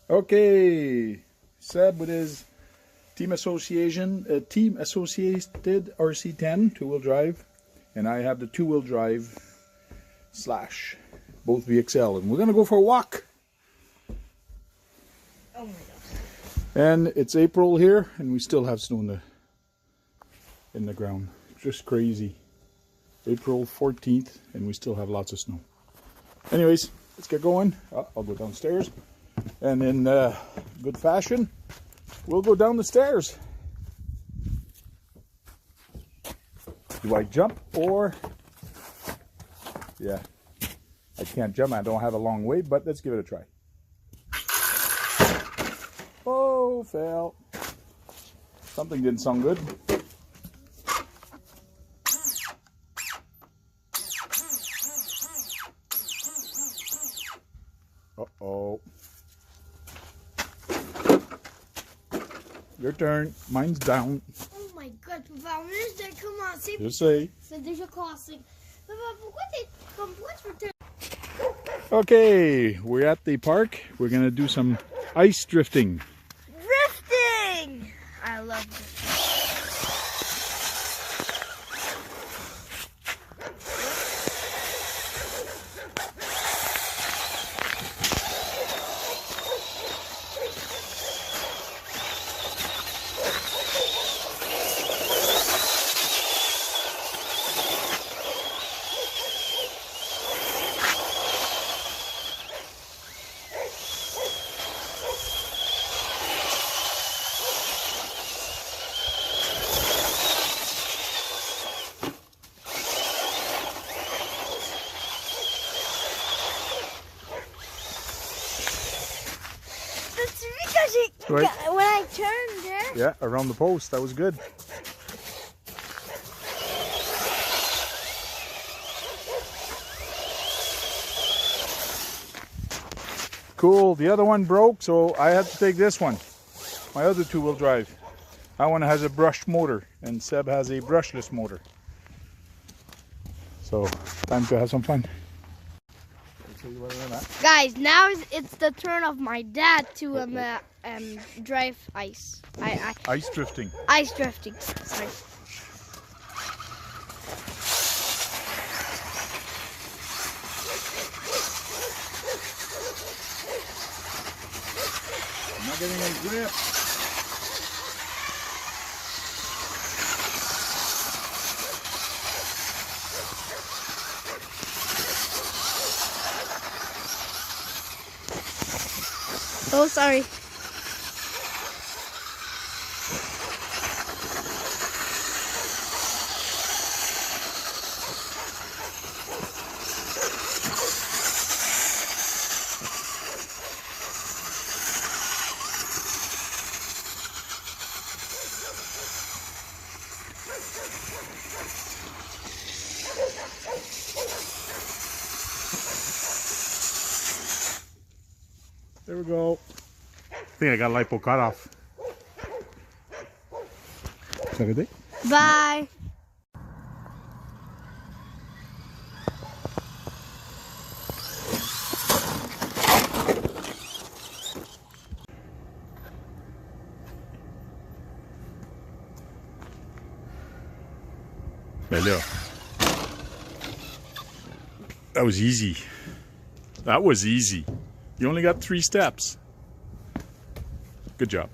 Okay, Seb with his Team Associated RC10 two-wheel drive, and I have the two-wheel drive Slash, both VXL, and we're gonna go for a walk. Oh my gosh! And it's April here, and we still have snow in the ground. Just crazy. April 14th, and we still have lots of snow. Anyways, let's get going. I'll go downstairs. And in good fashion, we'll go down the stairs. Do I jump or... Yeah, I can't jump. I don't have a long way, but let's give it a try. Oh, fell. Something didn't sound good. Uh-oh. Your turn. Mine's down. Oh my god, papa, wanneer is dit? Kom aan, c'est... Je sais. C'est déjà classique. Papa, pourquoi t'es comme quoi tu veux te... Okay, we're at the park. We're gonna do some ice drifting. Drifting! I love drifting. Right. When I turned there. Yeah, around the post. That was good. Cool. The other one broke, so I had to take this one. My other two-wheel drive. That one has a brushed motor, and Seb has a brushless motor. So, time to have some fun. Guys, now it's the turn of my dad to drive ice. Ice drifting. Ice drifting. Sorry. I'm not getting any grip. Oh, sorry. There we go. I think I got lipo cut off. Is that a day? Bye. That was easy. That was easy. You only got 3 steps. Good job.